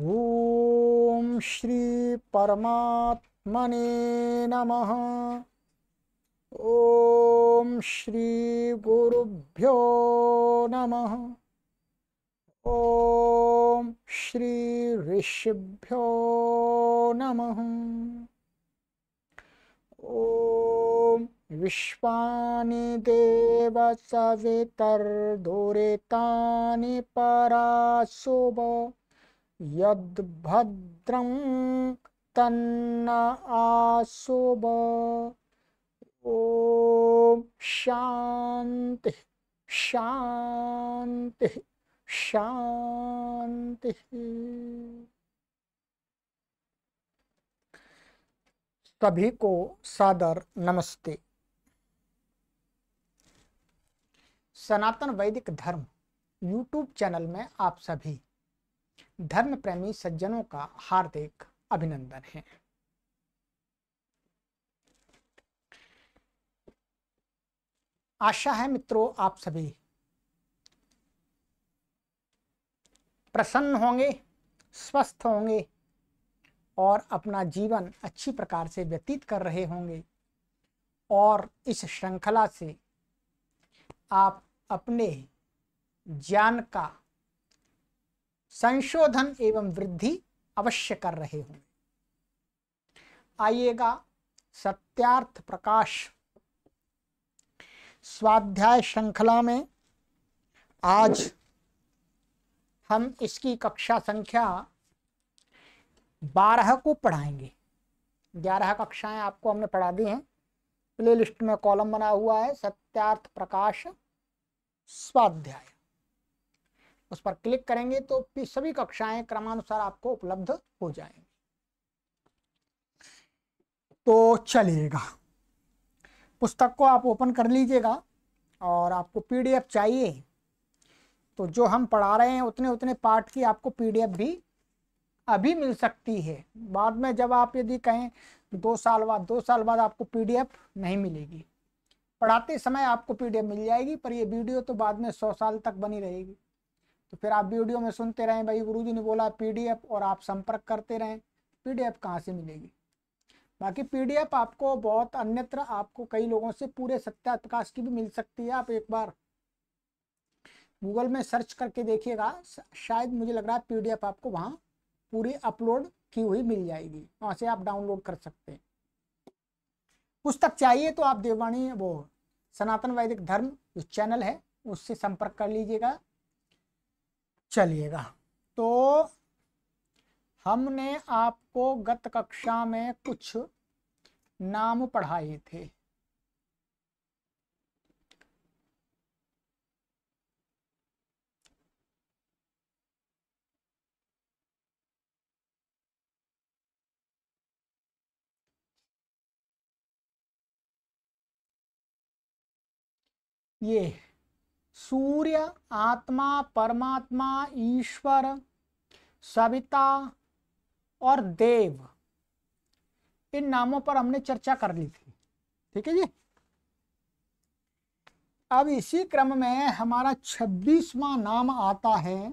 ओम श्री परमात्मने नमः। ओम श्री गुरुभ्यो नमः। ओम श्री ऋषिभ्यो नमः। ओम विश्वानि देव सवितर्दुरितानि पराशुभ यद्भद्रं तन्न आशुभ। ओम शांति शांति शांति। सभी को सादर नमस्ते। सनातन वैदिक धर्म यूट्यूब चैनल में आप सभी धर्म प्रेमी सज्जनों का हार्दिक अभिनंदन है। आशा है मित्रों आप सभी प्रसन्न होंगे, स्वस्थ होंगे और अपना जीवन अच्छी प्रकार से व्यतीत कर रहे होंगे और इस श्रृंखला से आप अपने ज्ञान का संशोधन एवं वृद्धि अवश्य कर रहे होंगे। आइएगा सत्यार्थ प्रकाश स्वाध्याय श्रृंखला में आज हम इसकी कक्षा संख्या 12 को पढ़ाएंगे। 11 कक्षाएं आपको हमने पढ़ा दी हैं। प्ले लिस्ट में कॉलम बना हुआ है सत्यार्थ प्रकाश स्वाध्याय, उस पर क्लिक करेंगे तो सभी कक्षाएं क्रमानुसार आपको उपलब्ध हो जाएंगी। तो चलिएगा, पुस्तक को आप ओपन कर लीजिएगा और आपको पीडीएफ चाहिए तो जो हम पढ़ा रहे हैं उतने उतने पार्ट की आपको पीडीएफ भी अभी मिल सकती है। बाद में जब आप यदि कहें 2 साल बाद आपको पीडीएफ नहीं मिलेगी। पढ़ाते समय आपको पीडीएफ मिल जाएगी, पर ये वीडियो तो बाद में 100 साल तक बनी रहेगी। तो फिर आप वीडियो में सुनते रहें भाई गुरुजी ने बोला पीडीएफ और आप संपर्क करते रहें, पीडीएफ कहाँ से मिलेगी। बाकी पीडीएफ आपको बहुत अन्यत्र आपको कई लोगों से पूरे सत्यार्थ प्रकाश की भी मिल सकती है। आप एक बार गूगल में सर्च करके देखिएगा, शायद मुझे लग रहा है पीडीएफ आपको वहाँ पूरी अपलोड की हुई मिल जाएगी, वहाँ से आप डाउनलोड कर सकते हैं। पुस्तक चाहिए तो आप देववाणी वो सनातन वैदिक धर्म जो चैनल है उससे संपर्क कर लीजिएगा। चलिएगा, तो हमने आपको गत कक्षा में कुछ नाम पढ़ाए थे। ये सूर्य, आत्मा, परमात्मा, ईश्वर, सविता और देव, इन नामों पर हमने चर्चा कर ली थी। ठीक है जी। अब इसी क्रम में हमारा 26वां नाम आता है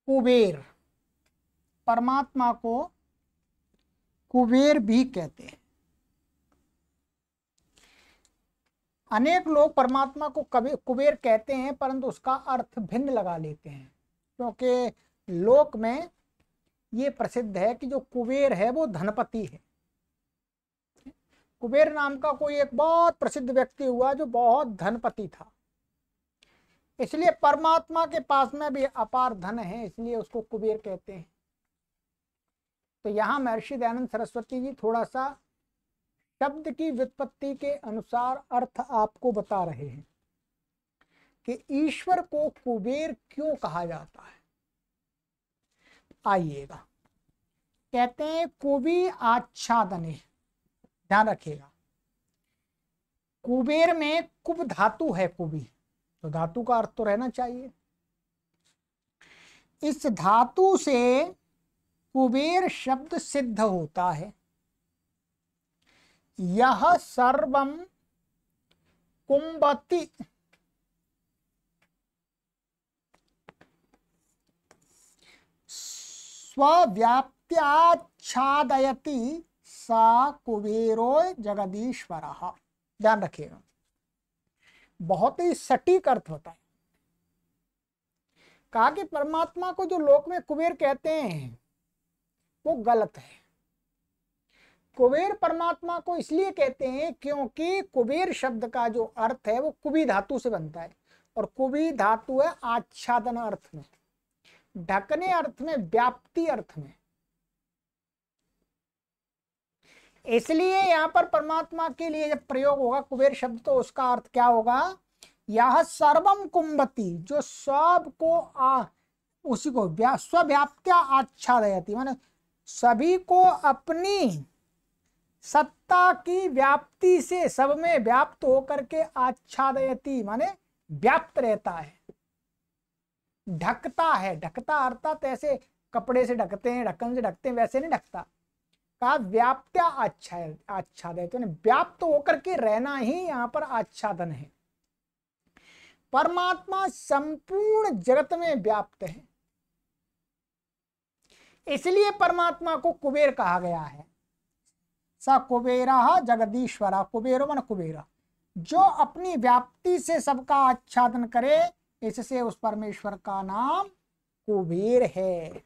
कुबेर। परमात्मा को कुबेर भी कहते हैं। अनेक लोग परमात्मा को कुबेर कहते हैं, परंतु उसका अर्थ भिन्न लगा लेते हैं, क्योंकि लोक में ये प्रसिद्ध है कि जो कुबेर है वो धनपति है। कुबेर नाम का कोई एक बहुत प्रसिद्ध व्यक्ति हुआ जो बहुत धनपति था, इसलिए परमात्मा के पास में भी अपार धन है, इसलिए उसको कुबेर कहते हैं। तो यहाँ महर्षि दयानंद सरस्वती जी थोड़ा सा शब्द की व्युत्पत्ति के अनुसार अर्थ आपको बता रहे हैं कि ईश्वर को कुबेर क्यों कहा जाता है। आइएगा, कहते हैं कुबी आच्छादने, ध्यान रखिएगा कुबेर में कुब धातु है, कुबी तो धातु का अर्थ तो रहना चाहिए। इस धातु से कुबेर शब्द सिद्ध होता है। यह सर्वम कुंभति, स्वव्याप्त्याच्छादयति सा कुबेरो जगदीश्वरः। ध्यान रखिएगा, बहुत ही सटीक अर्थ होता है। कहा कि परमात्मा को जो लोक में कुबेर कहते हैं वो गलत है। कुबेर परमात्मा को इसलिए कहते हैं क्योंकि कुबेर शब्द का जो अर्थ है वो कुबी धातु से बनता है, और कुबी धातु है आच्छादन अर्थ में, ढकने अर्थ में, व्याप्ति अर्थ में। इसलिए यहां पर परमात्मा के लिए जब प्रयोग होगा कुबेर शब्द तो उसका अर्थ क्या होगा, यह सर्वम कुंभति, जो सब को उसी को स्वव्याप्त्या आच्छादयति, माने सभी को अपनी सत्ता की व्याप्ति से सब में व्याप्त होकर के आच्छादयति माने व्याप्त रहता है, ढकता है। ढकता अर्थात ऐसे कपड़े से ढकते हैं, ढक्कन से ढकते हैं, वैसे नहीं ढकता। कहा व्याप्त्या आच्छादयति, व्याप्त होकर के रहना ही यहाँ पर आच्छादन है। परमात्मा संपूर्ण जगत में व्याप्त है, इसलिए परमात्मा को कुबेर कहा गया है। स कुबेरा जगदीश्वरा, कुबेरो मन कुबेरा, जो अपनी व्याप्ति से सबका आच्छादन करे, इससे उस परमेश्वर का नाम कुबेर है।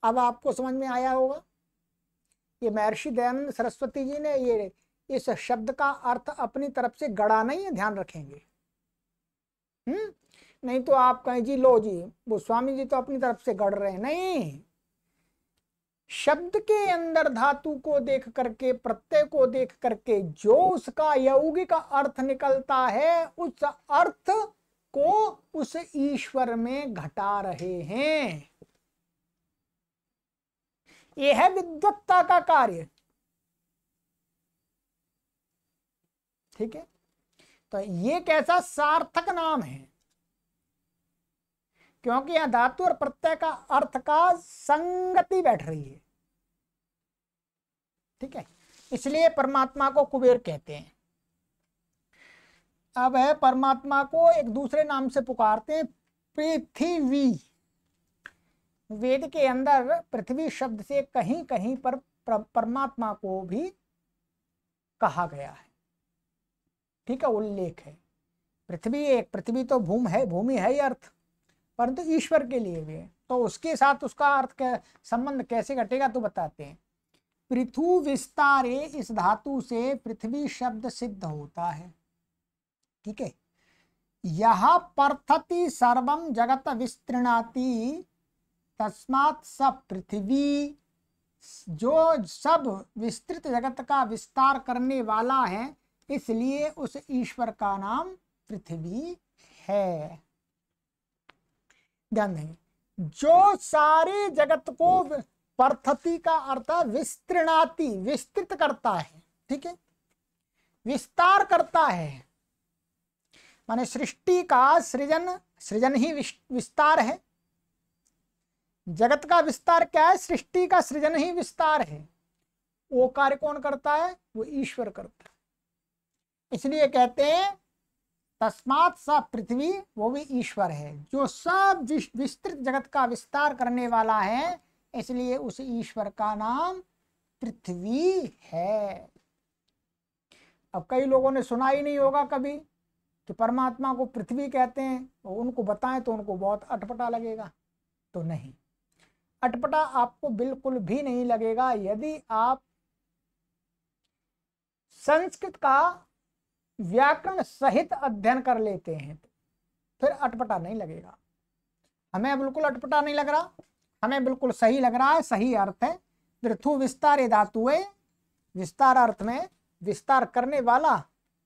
अब आपको समझ में आया होगा, ये महर्षि दयानंद सरस्वती जी ने ये इस शब्द का अर्थ अपनी तरफ से गढ़ा नहीं है, ध्यान रखेंगे। नहीं तो आप कहें जी लो जी वो स्वामी जी तो अपनी तरफ से गढ़ रहे हैं, नहीं। शब्द के अंदर धातु को देख करके, प्रत्यय को देख करके जो उसका यौगिक अर्थ निकलता है, उस अर्थ को उस ईश्वर में घटा रहे हैं। यह है विद्वत्ता का कार्य। ठीक है, तो ये कैसा सार्थक नाम है, क्योंकि यहां धातु और प्रत्यय का अर्थ का संगति बैठ रही है। ठीक है, इसलिए परमात्मा को कुबेर कहते हैं। अब है परमात्मा को एक दूसरे नाम से पुकारते हैं पृथ्वी। वेद के अंदर पृथ्वी शब्द से कहीं कहीं पर परमात्मा को भी कहा गया है। ठीक है, उल्लेख है। पृथ्वी तो भूमि है ही अर्थ, परंतु ईश्वर के लिए भी है, तो उसके साथ उसका अर्थ का संबंध कैसे घटेगा तो बताते हैं। पृथु विस्तारे, इस धातु से पृथ्वी शब्द सिद्ध होता है। ठीक है, यह पर्थति सर्वम जगत विस्तृणाति तस्मात् स पृथ्वी, जो सब विस्तृत जगत का विस्तार करने वाला है, इसलिए उस ईश्वर का नाम पृथ्वी है। ध्यान देंगे, जो सारे जगत को, पर्थति का अर्थ विस्तृणाति, विस्तृत करता है। ठीक है, विस्तार करता है, माने सृष्टि का सृजन ही विस्तार है। जगत का विस्तार क्या है, सृष्टि का सृजन ही विस्तार है। वो कार्य कौन करता है, वो ईश्वर करता है। इसलिए कहते हैं तस्मात् स पृथ्वी, वो भी ईश्वर है जो सब विस्तृत जगत का विस्तार करने वाला है, इसलिए उस ईश्वर का नाम पृथ्वी है। अब कई लोगों ने सुना ही नहीं होगा कभी कि परमात्मा को पृथ्वी कहते हैं, और उनको बताएं तो उनको बहुत अटपटा लगेगा। तो नहीं, अटपटा आपको बिल्कुल भी नहीं लगेगा यदि आप संस्कृत का व्याकरण सहित अध्ययन कर लेते हैं, तो फिर अटपटा नहीं लगेगा। हमें बिल्कुल अटपटा नहीं लग रहा, हमें बिल्कुल सही लग रहा है, सही अर्थ है। पृथु विस्तारे धातु है, विस्तार अर्थ में विस्तार करने वाला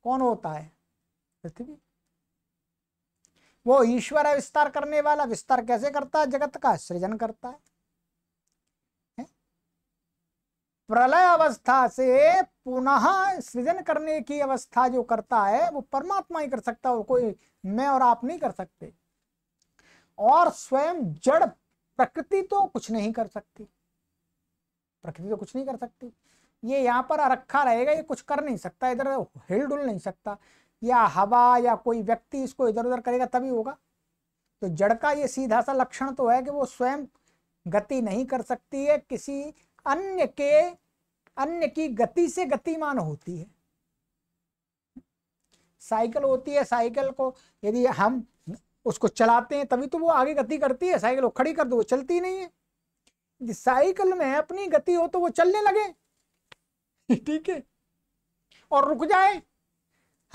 कौन होता है, पृथ्वी। वो ईश्वर है विस्तार करने वाला। विस्तार कैसे करता है, जगत का सृजन करता है। प्रलय अवस्था से पुनः सृजन करने की अवस्था जो करता है वो परमात्मा ही कर सकता है, कोई मैं और आप नहीं कर सकते। और स्वयं जड़ प्रकृति तो कुछ नहीं कर सकती, प्रकृति तो कुछ नहीं कर सकती। ये यहाँ पर रखा रहेगा, ये कुछ कर नहीं सकता, इधर हिल डुल नहीं सकता, या हवा या कोई व्यक्ति इसको इधर उधर करेगा तभी होगा। तो जड़ का ये सीधा सा लक्षण तो है कि वो स्वयं गति नहीं कर सकती है, किसी अन्य की गति से गतिमान होती है। साइकिल होती है, साइकिल को यदि हम उसको चलाते हैं तभी तो वो आगे गति करती है। साइकिल को खड़ी कर दो वो चलती नहीं है। यदि साइकिल में अपनी गति हो तो वो चलने लगे, ठीक है, और रुक जाए।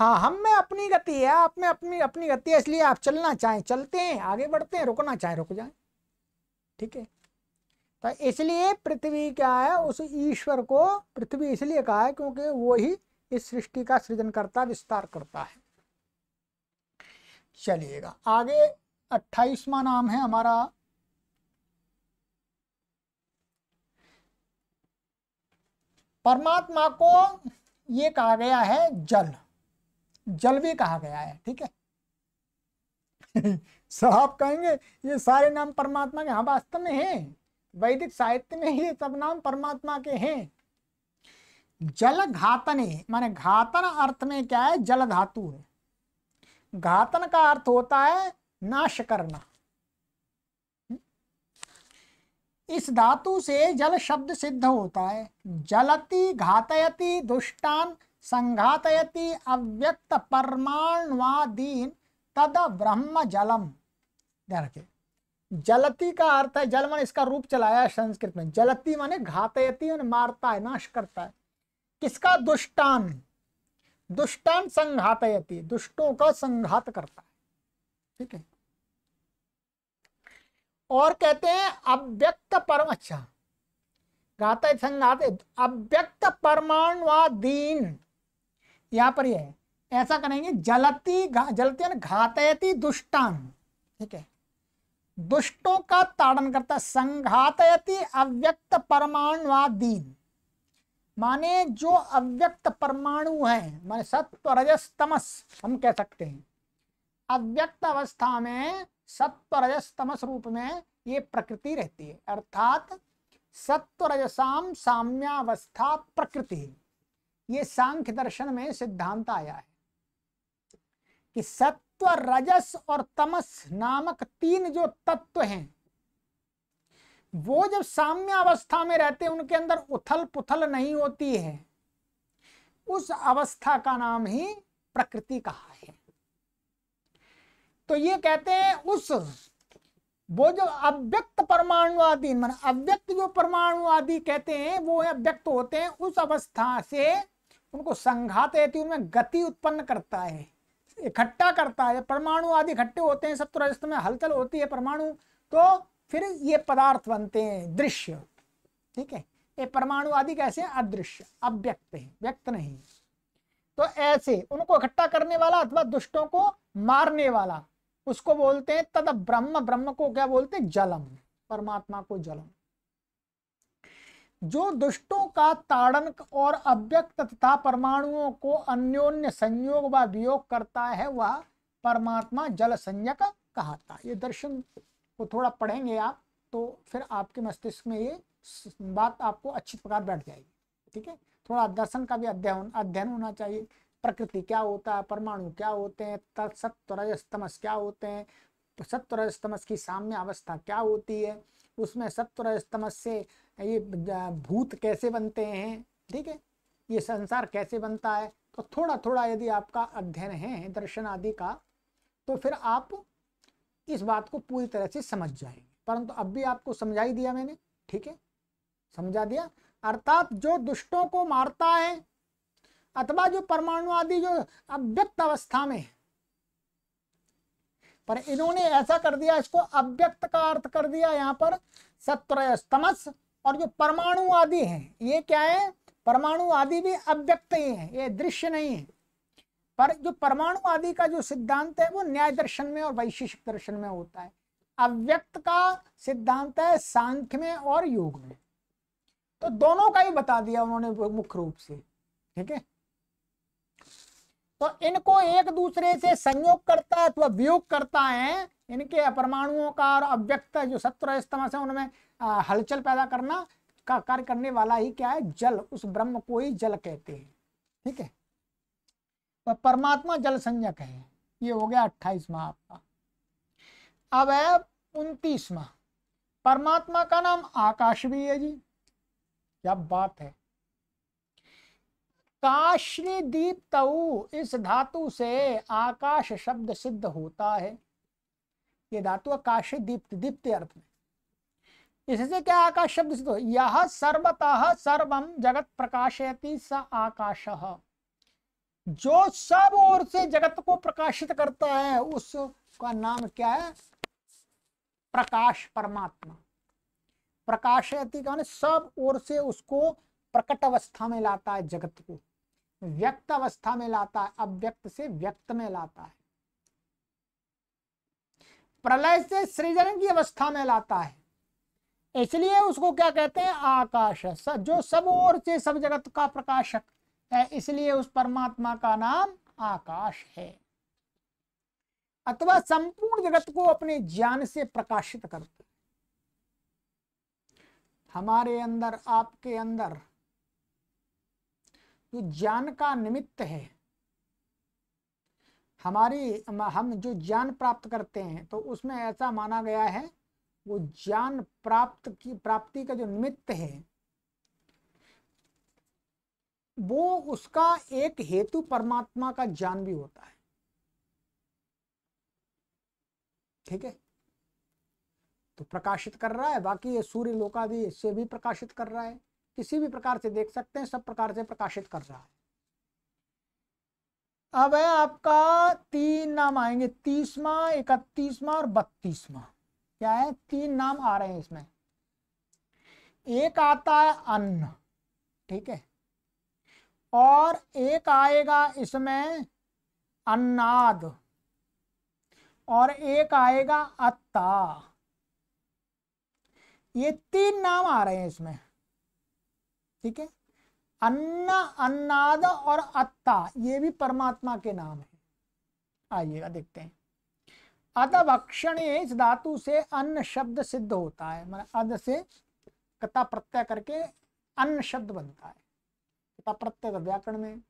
हाँ, हम में अपनी गति है, आप में अपनी अपनी गति है, इसलिए आप चलना चाहें चलते हैं, आगे बढ़ते हैं, रुकना चाहें रुक जाएं, ठीक है। तो इसलिए पृथ्वी क्या है, उस ईश्वर को पृथ्वी इसलिए कहा है क्योंकि वो ही इस सृष्टि का सृजन करता, विस्तार करता है। चलिएगा आगे, 28वां नाम है हमारा परमात्मा को ये कहा गया है जल, जल भी कहा गया है, ठीक है। साहब कहेंगे ये सारे नाम परमात्मा के, हाँ वास्तव में हैं, वैदिक साहित्य में ये सब नाम परमात्मा के हैं। जल घातने माने घातन अर्थ में क्या है, जल धातु है। घातन का अर्थ होता है नाश करना। इस धातु से जल शब्द सिद्ध होता है। जलति घातयति दुष्टान संघातयति अव्यक्त परमाणुवादीन तद ब्रह्म जलम। ध्यान रखिए, जलति का अर्थ है, जल माने इसका रूप चलाया है संस्कृत में। जलति माने घातयति माने मारता है, नाश करता है। किसका? दुष्टान। दुष्टान संघातयति, दुष्टों का संघात करता है, ठीक है। और कहते हैं अव्यक्त परम, अच्छा घात संघात, अव्यक्त परमाणुवादीन, यहां पर यह है, ऐसा करेंगे जलती जलती घातयति दुष्टान, ठीक है, दुष्टों का ताड़न करता। संघातयति अव्यक्त परमाणुवादीन माने जो अव्यक्त परमाणु है, माने सत्व रजस तमस हम कह सकते हैं। अव्यक्त अवस्था में सत्व रजस तमस रूप में ये प्रकृति रहती है, अर्थात सत्व रजसाम साम्यावस्था प्रकृति। ये सांख्य दर्शन में सिद्धांत आया है कि सत्व रजस और तमस नामक तीन जो तत्व हैं वो जब साम्य अवस्था में रहते हैं, उनके अंदर उथल पुथल नहीं होती है, उस अवस्था का नाम ही प्रकृति कहा है। तो ये कहते हैं उस वो जो अव्यक्त परमाणुवादी, माने अव्यक्त जो परमाणुवादी कहते हैं वो अव्यक्त होते हैं, उस अवस्था से उनको संघात है, उनमें गति उत्पन्न करता है, इकट्ठा करता है। परमाणु आदि इकट्ठे होते हैं, सत्व रजस में हलचल होती है परमाणु, तो फिर ये पदार्थ बनते हैं दृश्य, ठीक है। ये परमाणु आदि कैसे? अदृश्य, अव्यक्त है, व्यक्त नहीं। तो ऐसे उनको इकट्ठा करने वाला अथवा दुष्टों को मारने वाला, उसको बोलते हैं तद ब्रह्म। ब्रह्म को क्या बोलते हैं? जलम, परमात्मा को जलम। जो दुष्टों का ताड़न और अव्यक्त तथा परमाणुओं को अन्योन्य संयोग व वियोग करता है, वह परमात्मा जल संज्ञक कहता है। ये दर्शन को थोड़ा पढ़ेंगे आप तो फिर आपके मस्तिष्क में ये बात आपको अच्छी प्रकार बैठ जाएगी, ठीक है। थोड़ा दर्शन का भी अध्ययन होना चाहिए। प्रकृति क्या होता है, परमाणु क्या होते हैं, सत्व रजस तमस क्या होते हैं, सत्व रजस तमस की साम्य अवस्था क्या होती है, उसमें सत्व रजस तमस से ये भूत कैसे बनते हैं, ठीक है, ये संसार कैसे बनता है। तो थोड़ा थोड़ा यदि आपका अध्ययन है दर्शन आदि का तो फिर आप इस बात को पूरी तरह से समझ जाएंगे। परंतु अब भी आपको समझा ही दिया मैंने, ठीक है, समझा दिया। अर्थात जो दुष्टों को मारता है अथवा जो परमाणु आदि जो अव्यक्त अवस्था में है, पर इन्होंने ऐसा कर दिया, इसको अव्यक्त का अर्थ कर दिया यहाँ पर सत्व तमस। और जो परमाणु आदि हैं ये क्या है? परमाणु आदि भी अव्यक्त ही है, ये दृश्य नहीं है। पर जो परमाणु आदि का जो सिद्धांत है वो न्याय दर्शन में और वैशेषिक दर्शन में होता है। अव्यक्त का सिद्धांत है सांख्य में और योग में। तो दोनों का ही बता दिया उन्होंने मुख्य रूप से, ठीक है। तो इनको एक दूसरे से संयोग करता है अथवा वियोग करता है, इनके परमाणुओं का और अव्यक्त जो सत्व रजस तमस है उनमें हलचल पैदा करना का कार्य करने वाला ही क्या है? जल। उस ब्रह्म को ही जल कहते हैं, ठीक है। तो परमात्मा जल संज्ञक है। ये हो गया 28वां आपका। अब है 29वां। परमात्मा का नाम आकाश भी है जी। क्या बात है। काश्नी दीप्तऊ, इस धातु से आकाश शब्द सिद्ध होता है। ये धातु आकाश दीप्त, दीप्त अर्थ में, इससे क्या आकाश शब्द सिद्ध हो। यह सर्वतः सर्वम जगत प्रकाशयति स आकाशः, जो सब ओर से जगत को प्रकाशित करता है उसका नाम क्या है, प्रकाश, परमात्मा। प्रकाशयति का सब ओर से उसको प्रकट अवस्था में लाता है, जगत को व्यक्त अवस्था में लाता है, अव्यक्त से व्यक्त में लाता है, प्रलय से सृजन की अवस्था में लाता है, इसलिए उसको क्या कहते हैं, आकाश। जो सब ओर से सब जगत का प्रकाशक है, इसलिए उस परमात्मा का नाम आकाश है। अथवा संपूर्ण जगत को अपने ज्ञान से प्रकाशित करता है। हमारे अंदर, आपके अंदर जो ज्ञान का निमित्त है, हम जो ज्ञान प्राप्त करते हैं, तो उसमें ऐसा माना गया है वो ज्ञान प्राप्ति का जो निमित्त है, वो उसका एक हेतु परमात्मा का ज्ञान भी होता है। ठीक है, तो प्रकाशित कर रहा है। बाकी ये सूर्य लोकादि से भी प्रकाशित कर रहा है, किसी भी प्रकार से देख सकते हैं, सब प्रकार से प्रकाशित कर रहा है। अब है आपका 3 नाम आएंगे, 30वां, 31वां और 32वां। क्या है, 3 नाम आ रहे हैं इसमें। एक आता है अन्न, ठीक है, और एक आएगा इसमें अन्नाद, और एक आएगा अत्ता। ये 3 नाम आ रहे हैं इसमें। ठीक है, अन्न, अन्नाद और अत्ता, ये भी परमात्मा के नाम है। आइएगा देखते हैं। अदभक्षण, इस धातु से अन्न शब्द सिद्ध होता है, मतलब अद से कता प्रत्यय करके अन्न शब्द बनता है। कता प्रत्यय का व्याकरण में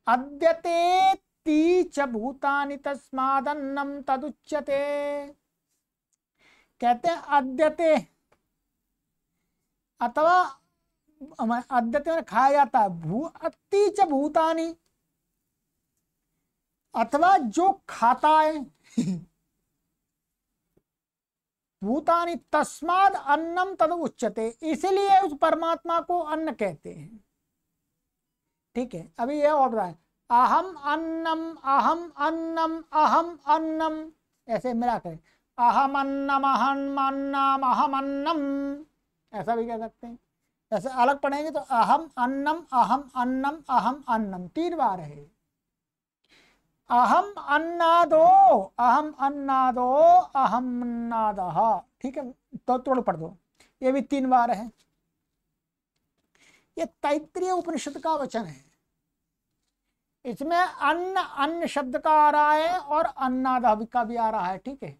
अद्यते तीच भूतानि तस्मादन्नम तदुच्यते। कहते हैं अद्यते, अथवा अद्यते में खाया जाता है, तीच भूतानि, अथवा जो खाता है भूतानि तस्माद अन्नम तद उच्यते, इसलिए उस परमात्मा को अन्न कहते हैं। ठीक है, अभी यह और रहा है, अहम अन्नम, अहम अन्नम, अहम अन्नम, ऐसे मिला कर अहम अन्नम, अहम अन्नम, अहम अन्नम, ऐसा भी कह सकते हैं। ऐसे अलग पढ़ेंगे तो अहम अन्नम, अहम अन्नम, अहम अन्नम 3 बार है। अहम अन्नादो, अहम अन्नादो, अहम अन्नादः। ठीक है, तो तोड़ पढ़ दो, ये भी 3 बार है। ये तैत्तिरीय उपनिषद का वचन है। इसमें अन्न, अन्न शब्द का आ रहा है, और अन्नादः का भी आ रहा है। ठीक है,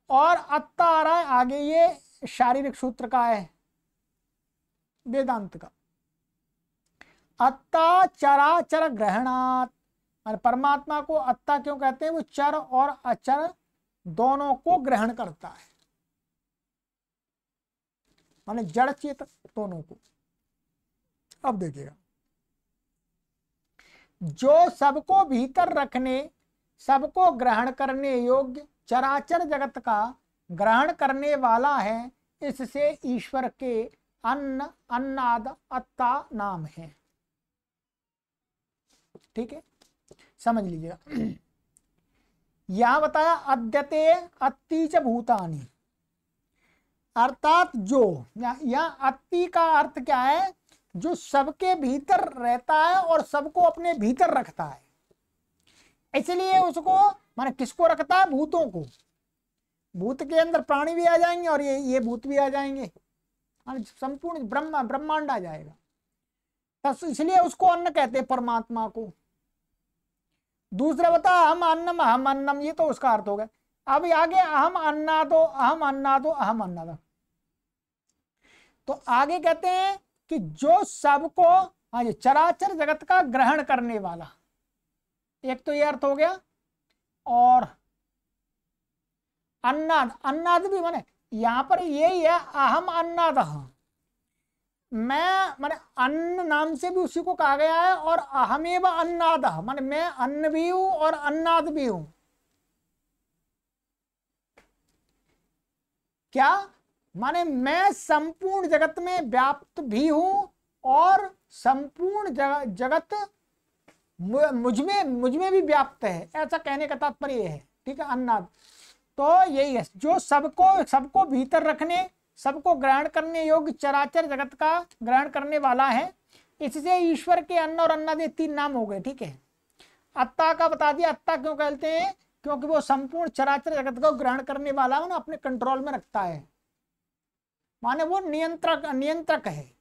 और अत्ता आ रहा है आगे, ये शारीरिक सूत्र का है, वेदांत का। अत्ता चराचर ग्रहणात्, परमात्मा को अत्ता क्यों कहते हैं, वो चर और अचर दोनों को ग्रहण करता है, माने जड़ चेतन दोनों को। अब देखिएगा, जो सबको भीतर रखने, सबको ग्रहण करने योग्य चराचर जगत का ग्रहण करने वाला है, इससे ईश्वर के अन्न, अन्नाद, अत्ता नाम है। ठीक है, समझ लीजिएगा। यहां बताया अद्यते अत्ति च भूतानि, अर्थात जो, यहाँ अत्ति का अर्थ क्या है, जो सबके भीतर रहता है और सबको अपने भीतर रखता है। इसलिए उसको, माने किसको रखता है, भूतों को। भूत के अंदर प्राणी भी आ जाएंगे और ये भूत भी आ जाएंगे, संपूर्ण ब्रह्मांड आ जाएगा। तो इसलिए उसको अन्न कहते हैं, परमात्मा को। दूसरा बता हम अन्नम, अहम अन्नम, ये तो उसका अर्थ हो गया। अब आगे अहम अन्नादो, अहम अन्नादो, अहम अन्नादो। तो आगे कहते हैं कि जो सबको, हाँ, ये चराचर जगत का ग्रहण करने वाला, एक तो ये अर्थ हो गया। और अन्नाद, अन्नाद भी माने यहाँ पर यही है, अहम अन्नादः, मैं माने अन्न नाम से भी उसी को कहा गया है, और अहमेव अन्नादः माने मैं अन्न भी हूं और अन्नाद भी हूं। क्या माने मैं संपूर्ण जगत में व्याप्त भी हूं और संपूर्ण जगत मुझमें भी व्याप्त है, ऐसा कहने का तात्पर्य है। ठीक है, अन्नाद तो यही है जो सबको भीतर रखने, सबको ग्रहण करने योग्य चराचर जगत का ग्रहण करने वाला है। इससे ईश्वर के अन्न और अन्नादि 3 नाम हो गए। ठीक है, अत्ता का बता दिया, अत्ता क्यों कहते हैं, क्योंकि वो संपूर्ण चराचर जगत को ग्रहण करने वाला है ना, अपने कंट्रोल में रखता है, माने वो नियंत्रक है।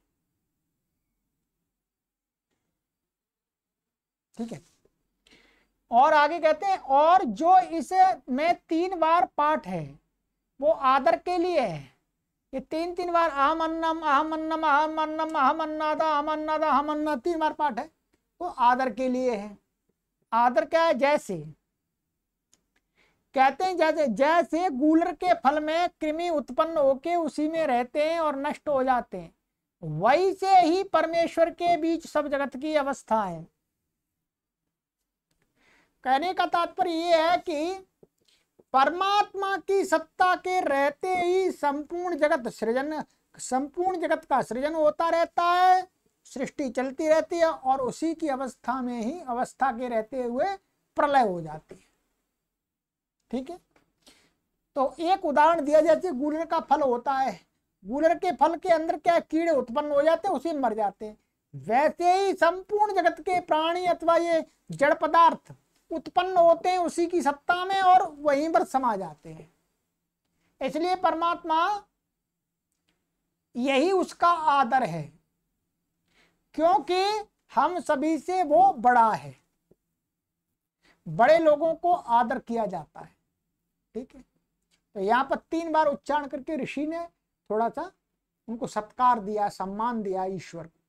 ठीक है, और आगे कहते हैं और जो इस में 3 बार पाठ है वो आदर के लिए है। ये 3 बार अहम अन्नम अहम अन्नम अहम अन्नम अहम अन्नादा अहम अन्नादा अहम अन्नाद 3 बार पाठ है, वो आदर के लिए है। आदर क्या है, जैसे कहते हैं जैसे गूलर के फल में कृमि उत्पन्न होके उसी में रहते हैं और नष्ट हो जाते हैं, वैसे ही परमेश्वर के बीच सब जगत की अवस्था है। कहने का तात्पर्य यह है कि परमात्मा की सत्ता के रहते ही संपूर्ण जगत का सृजन होता रहता है, सृष्टि चलती रहती है, और उसी की अवस्था में ही अवस्था के रहते हुए प्रलय हो जाती है। ठीक है, तो एक उदाहरण दिया, जैसे गूलर का फल होता है, गूलर के फल के अंदर क्या कीड़े उत्पन्न हो जाते हैं, उसी में मर जाते हैं, वैसे ही संपूर्ण जगत के प्राणी अथवा ये जड़ पदार्थ उत्पन्न होते हैं उसी की सत्ता में और वहीं पर समा जाते हैं। इसलिए परमात्मा यही उसका आदर है, क्योंकि हम सभी से वो बड़ा है, बड़े लोगों को आदर किया जाता है। ठीक है, तो यहाँ पर 3 बार उच्चारण करके ऋषि ने थोड़ा सा उनको सत्कार दिया, सम्मान दिया ईश्वर को,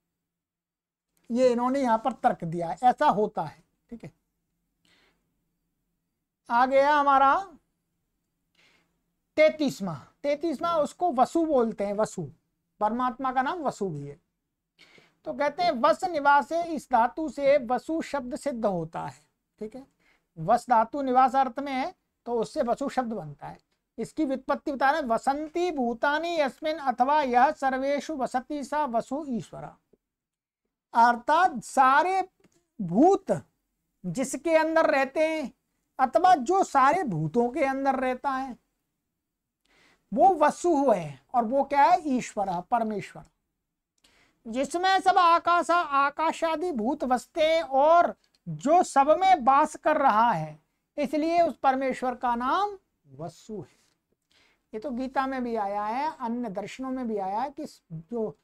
ये इन्होंने यहाँ पर तर्क दिया, ऐसा होता है। ठीक है, आ गया हमारा 33वां, उसको वसु बोलते हैं। वसु, परमात्मा का नाम वसु भी है। तो कहते हैं वस निवास, इस धातु से वसु शब्द सिद्ध होता है। ठीक है, वस धातु निवास अर्थ में है तो उससे वसु शब्द बनता है। इसकी व्युत्पत्ति बता रहे, वसंती भूतानि यस्मिन् अथवा यह सर्वेषु वसति सा वसु ईश्वरा, अर्थात सारे भूत जिसके अंदर रहते हैं अथवा जो सारे भूतों के अंदर रहता है वो वसु है, और वो क्या है, ईश्वर, परमेश्वर, जिसमें सब आकाशादि भूत बसते हैं और जो सब में वास कर रहा है, इसलिए उस परमेश्वर का नाम वसु है। ये तो गीता में भी आया है, अन्य दर्शनों में भी आया है कि जो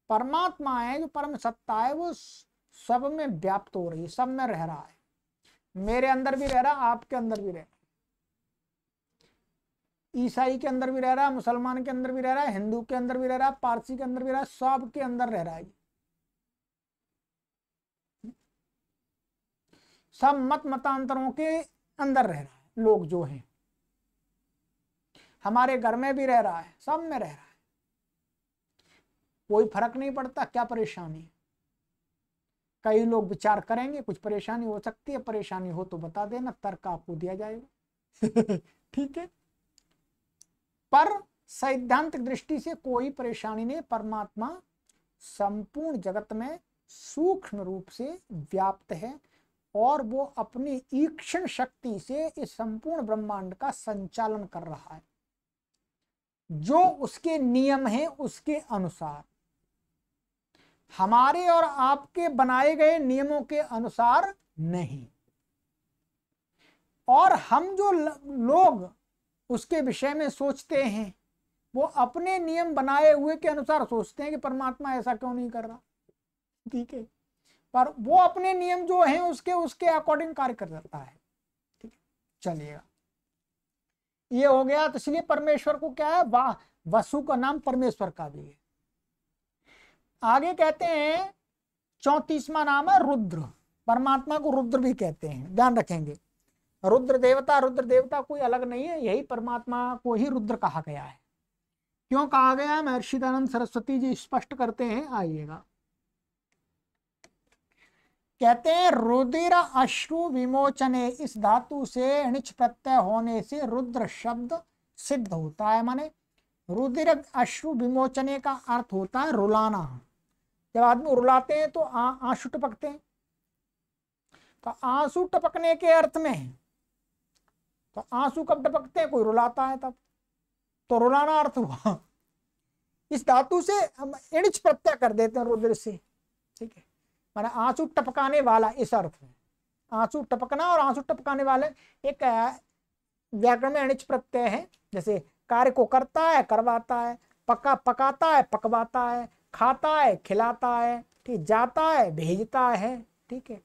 परमात्मा है, जो परम सत्ता है, वो सब में व्याप्त हो रही है, सब में रह रहा है, मेरे अंदर भी रह रहा, आपके अंदर भी रह रहा, ईसाई के अंदर भी रह रहा है, मुसलमान के अंदर भी रह रहा है, हिंदू के अंदर भी रह रहा है, पारसी के अंदर भी रह रहा है, सब के अंदर रह रहा है। सब मतांतरों के अंदर रह रहा है, लोग जो हैं, हमारे घर में भी रह रहा है, सब में रह रहा है, कोई फर्क नहीं पड़ता क्या परेशानी है। कई लोग विचार करेंगे कुछ परेशानी हो सकती है, परेशानी हो तो बता देना, तर्क आपको दिया जाएगा। ठीक है, पर सैद्धांतिक दृष्टि से कोई परेशानी नहीं, परमात्मा संपूर्ण जगत में सूक्ष्म रूप से व्याप्त है और वो अपनी ईक्षण शक्ति से इस संपूर्ण ब्रह्मांड का संचालन कर रहा है, जो उसके नियम है उसके अनुसार, हमारे और आपके बनाए गए नियमों के अनुसार नहीं। और हम जो लोग उसके विषय में सोचते हैं वो अपने नियम बनाए हुए के अनुसार सोचते हैं कि परमात्मा ऐसा क्यों नहीं कर रहा। ठीक है, पर वो अपने नियम जो हैं उसके अकॉर्डिंग कार्य कर जाता है। ठीक है, चलिएगा, ये हो गया। तो इसलिए परमेश्वर को क्या है, वसु का नाम परमेश्वर का भी है। आगे कहते हैं 34वां नाम है रुद्र, परमात्मा को रुद्र भी कहते हैं, ध्यान रखेंगे। रुद्र देवता कोई अलग नहीं है, यही परमात्मा को ही रुद्र कहा गया है। क्यों कहा गया है महर्षि दयानंद सरस्वती जी स्पष्ट करते हैं, आइएगा। कहते हैं रुधिर अश्रु विमोचने, इस धातु से णिच प्रत्यय होने से रुद्र शब्द सिद्ध होता है। माने रुधिर अश्रु विमोचने का अर्थ होता है रुलाना। जब आदमी रुलाते हैं तो आंसू टपकते हैं, तो आंसू टपकने के अर्थ में, तो आंसू कब टपकते हैं, कोई रुलाता है तब, तो रुलाना अर्थ हुआ। इस धातु से हम णिच प्रत्यय कर देते हैं रुद्र से, ठीक है, माने आंसू टपकाने वाला, इस अर्थ में आंसू टपकना और आंसू टपकाने वाले एक व्याकरण में णिच प्रत्यय है। जैसे कार्य को करता है, करवाता है, पकाता है, पकवाता है, खाता है, खिलाता है, ठीक, जाता है, भेजता है, ठीक है,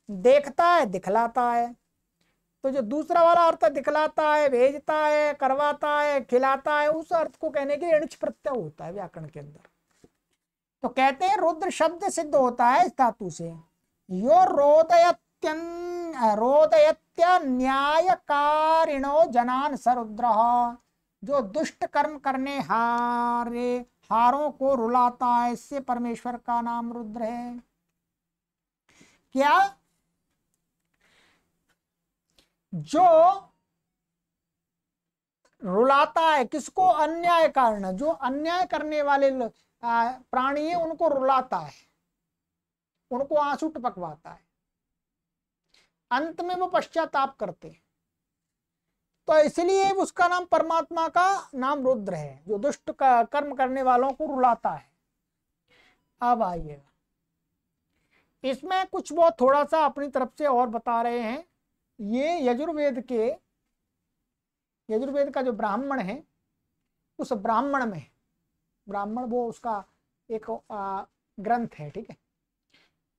देखता है, दिखलाता है। तो जो दूसरा वाला अर्थ दिखलाता है, भेजता है, करवाता है, खिलाता है, उस अर्थ को कहने के लिए णिच प्रत्यय होता है व्याकरण के अंदर। तो कहते हैं रुद्र शब्द सिद्ध होता है इस धातु से। यो रोदयत्य न्यायकारिणो जनान सरुद्रः, जो दुष्ट कर्म करने हारों को रुलाता है, इससे परमेश्वर का नाम रुद्र है। क्या? जो रुलाता है किसको? अन्याय कारण, जो अन्याय करने वाले प्राणी है उनको रुलाता है, उनको आंसू टपकवाता है, अंत में वो पश्चाताप करते हैं। तो इसलिए उसका नाम, परमात्मा का नाम रुद्र है, जो दुष्ट कर्म करने वालों को रुलाता है। अब आइएगा, इसमें कुछ वो थोड़ा सा अपनी तरफ से और बता रहे हैं। ये यजुर्वेद का जो ब्राह्मण है, उस ब्राह्मण में, ब्राह्मण वो उसका एक ग्रंथ है, ठीक है,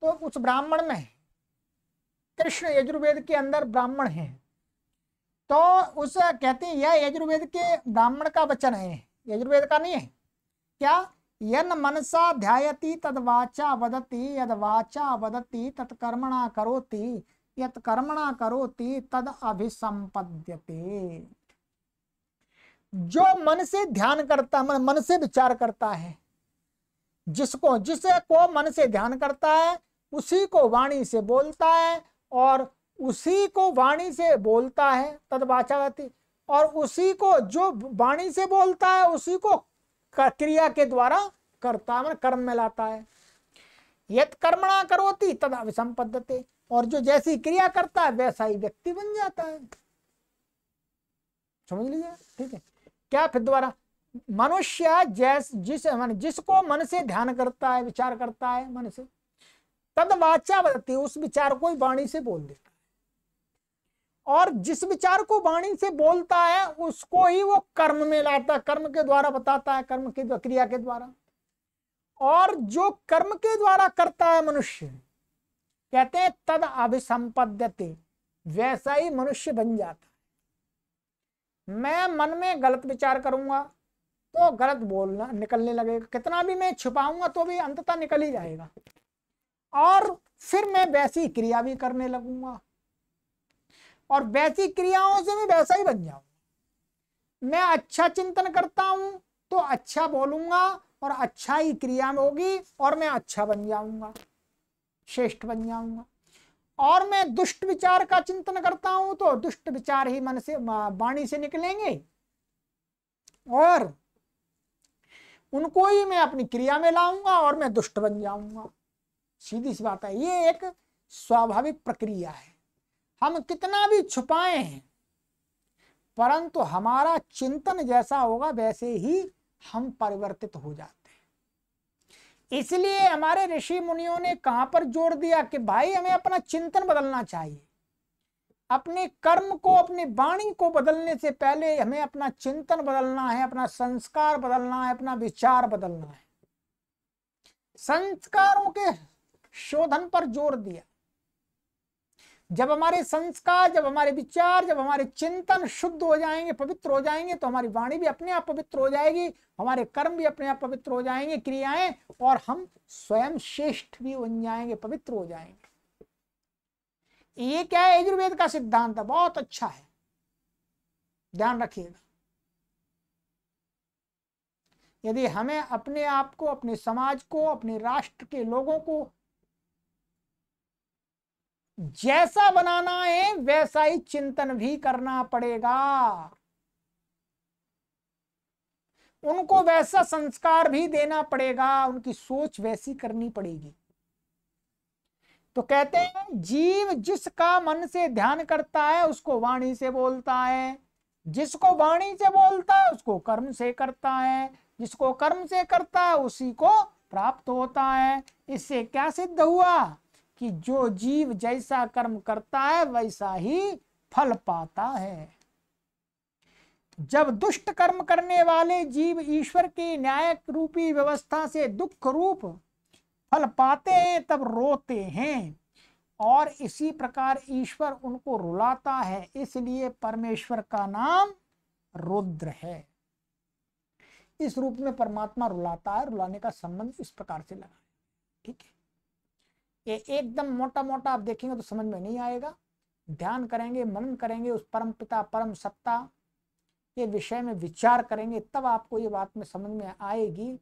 तो उस ब्राह्मण में कृष्ण यजुर्वेद के अंदर ब्राह्मण है, तो उस कहते हैं यह यजुर्वेद के ब्राह्मण का वचन है, यजुर्वेद का नहीं है। क्या? यन मनसा ध्यायति तद वाचा वदति, यद वाचा वदति तत्कर्मणा करोति, यत कर्मणा करोति तद अभिसंपद्यते। जो मन से ध्यान करता है, मन से विचार करता है, जिसे को मन से ध्यान करता है उसी को वाणी से बोलता है, और उसी को वाणी से बोलता है तद वाचावती, और उसी को जो वाणी से बोलता है उसी को क्रिया के द्वारा करता है, कर्म में लाता है। यत कर्मणा करोति तद अभिसंपद्यते, और जो जैसी क्रिया करता है वैसा ही व्यक्ति बन जाता है। समझ लीजिए, ठीक है। क्या फिर द्वारा मनुष्य जिसको मन से ध्यान करता है, विचार करता है मन से, तद वाचा वदति, उस विचार को वाणी से बोल देता है, और जिस विचार को वाणी से बोलता है उसको ही वो कर्म में लाता है, कर्म के द्वारा बताता है, कर्म की क्रिया के द्वारा। और जो कर्म के द्वारा करता है मनुष्य, कहते हैं तद अभिसंपद्यते, वैसा ही मनुष्य बन जाता है। मैं मन में गलत विचार करूंगा तो गलत बोलना निकलने लगेगा, कितना भी मैं छुपाऊंगा तो भी अंततः निकल ही जाएगा, और फिर मैं वैसी क्रिया भी करने लगूंगा, और वैसी क्रियाओं से मैं वैसा ही बन जाऊंगा। मैं अच्छा चिंतन करता हूं तो अच्छा बोलूंगा, और अच्छा ही क्रिया में होगी, और मैं अच्छा बन जाऊंगा, श्रेष्ठ बन जाऊंगा। और मैं दुष्ट विचार का चिंतन करता हूं तो दुष्ट विचार ही मन से, वाणी से निकलेंगे, और उनको ही मैं अपनी क्रिया में लाऊंगा, और मैं दुष्ट बन जाऊंगा। सीधी सी बात है, ये एक स्वाभाविक प्रक्रिया है। हम कितना भी छुपाएं, परंतु हमारा चिंतन जैसा होगा वैसे ही हम परिवर्तित हो जाते हैं। इसलिए हमारे ऋषि मुनियों ने कहां पर जोर दिया कि भाई हमें अपना चिंतन बदलना चाहिए। अपने कर्म को, अपनी वाणी को बदलने से पहले हमें अपना चिंतन बदलना है, अपना संस्कार बदलना है, अपना विचार बदलना है। संस्कारों के शोधन पर जोर दिया। जब हमारे संस्कार, जब हमारे विचार, जब हमारे चिंतन शुद्ध हो जाएंगे, पवित्र हो जाएंगे, तो हमारी वाणी भी अपने आप पवित्र हो जाएगी, हमारे कर्म भी अपने आप पवित्र हो जाएंगे, क्रियाएं, और हम स्वयं श्रेष्ठ भी बन जाएंगे, पवित्र हो जाएंगे। ये क्या है, यजुर्वेद का सिद्धांत है, बहुत अच्छा है, ध्यान रखिएगा। यदि हमें अपने आप को, अपने समाज को, अपने राष्ट्र के लोगों को जैसा बनाना है वैसा ही चिंतन भी करना पड़ेगा, उनको वैसा संस्कार भी देना पड़ेगा, उनकी सोच वैसी करनी पड़ेगी। तो कहते हैं जीव जिसका मन से ध्यान करता है उसको वाणी से बोलता है, जिसको वाणी से बोलता है उसको कर्म से करता है, जिसको कर्म से करता है उसी को प्राप्त होता है। इससे क्या सिद्ध हुआ कि जो जीव जैसा कर्म करता है वैसा ही फल पाता है। जब दुष्ट कर्म करने वाले जीव ईश्वर की न्याय रूपी व्यवस्था से दुख रूप फल पाते हैं तब रोते हैं, और इसी प्रकार ईश्वर उनको रुलाता है, इसलिए परमेश्वर का नाम रुद्र है। इस रूप में परमात्मा रुलाता है, रुलाने का संबंध इस प्रकार से लगा है, ठीक है। ये एकदम मोटा मोटा आप देखेंगे तो समझ में नहीं आएगा, ध्यान करेंगे, मनन करेंगे, उस परम पिता परम सत्ता के विषय में विचार करेंगे, तब आपको ये बात में समझ में आएगी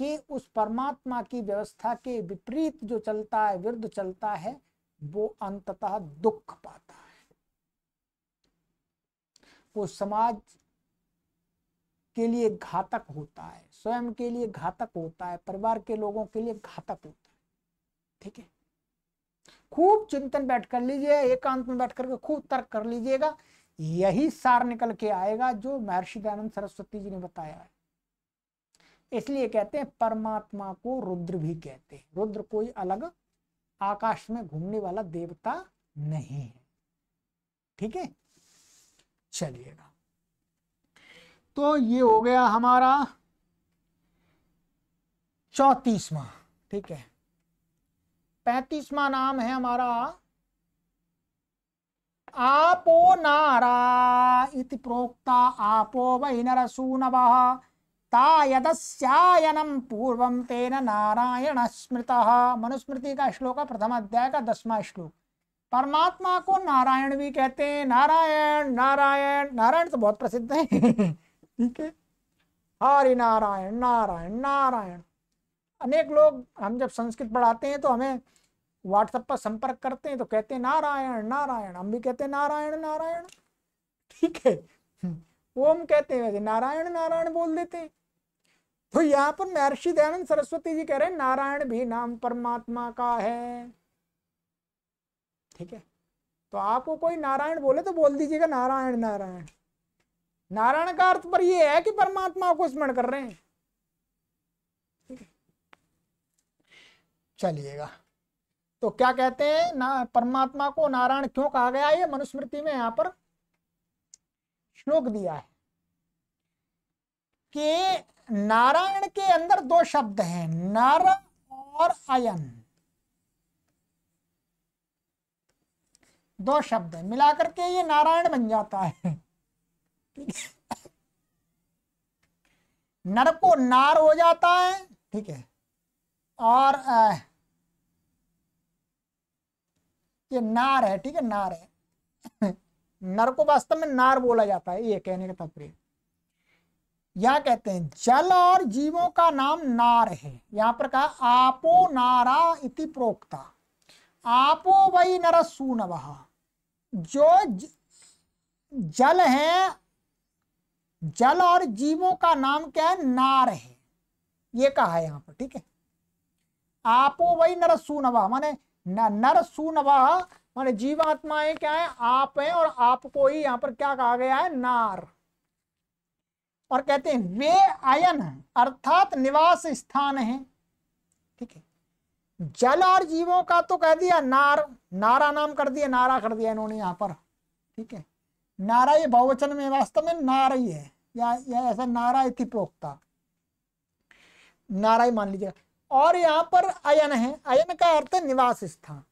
कि उस परमात्मा की व्यवस्था के विपरीत जो चलता है, विरुद्ध चलता है, वो अंततः दुख पाता है। वो समाज के लिए घातक होता है, स्वयं के लिए घातक होता है, परिवार के लोगों के लिए घातक होता है, ठीक है। खूब चिंतन बैठ कर लीजिए, एकांत में बैठ करके खूब तर्क कर लीजिएगा, यही सार निकल के आएगा जो महर्षि दयानंद सरस्वती जी ने बताया है। इसलिए कहते हैं परमात्मा को रुद्र भी कहते हैं। रुद्र कोई अलग आकाश में घूमने वाला देवता नहीं है, ठीक है। चलिएगा, तो ये हो गया हमारा 34वां, ठीक है। 35वां नाम है हमारा आपो नारा इति प्रोक्ता आपो वै नरसूनवः ता यदस्यायनं पूर्वं तेन नारायण स्मृतः। मनुस्मृति का श्लोक है, प्रथम अध्याय का 10वां श्लोक। परमात्मा को नारायण भी कहते हैं, नारायण नारायण नारायण तो बहुत प्रसिद्ध है ठीक है, हरि नारायण नारायण नारायण। अनेक लोग, हम जब संस्कृत पढ़ाते हैं तो हमें व्हाट्सएप पर संपर्क करते हैं तो कहते हैं नारायण नारायण, हम भी कहते हैं नारायण नारायण, ठीक है। ओम कहते हैं, वैसे नारायण नारायण बोल देते हैं। तो यहाँ पर महर्षि दयानंद सरस्वती जी कह रहे हैं नारायण भी नाम परमात्मा का है, ठीक है। तो आपको कोई नारायण बोले तो बोल दीजिएगा नारायण नारायण। नारायण का अर्थ पर यह है कि परमात्मा को स्मरण कर रहे हैं, ठीक है। चलिएगा, तो क्या कहते हैं ना, परमात्मा को नारायण क्यों कहा गया, ये मनुस्मृति में यहां पर श्लोक दिया है कि नारायण के अंदर दो शब्द हैं, नर और अयन, दो शब्द है, मिलाकर के ये नारायण बन जाता है, ठीक है। नर को नार हो जाता है, ठीक है, और ये नार है, ठीक है, नार है नर को वास्तव में नार बोला जाता है, ये कहने का तात्पर्य। यहां कहते हैं जल और जीवों का नाम नार है, यहां पर कहा आपो नारा इति प्रोक्ता, आपो वै नर सूनवः। जो जल है, जल और जीवों का नाम क्या है, नार है, ये कहा है यहां पर, ठीक है। आपो वै नर सूनवः माने नर सूनवः माने जीवात्माएं क्या है, आप हैं, और आपको ही यहां पर क्या कहा गया है, नार। और कहते हैं वे अयन अर्थात निवास स्थान है, ठीक है। जल और जीवों का तो कह दिया नार, नारा नाम कर दिया, नारा कर दिया इन्होंने यहां पर, ठीक है। नारा ये बहुवचन में वास्तव में नारा ही है, या ऐसा नारा इति प्रोक्ता, नारा ही मान लीजिएगा। और यहां पर अयन है, अयन का अर्थ है निवास स्थान।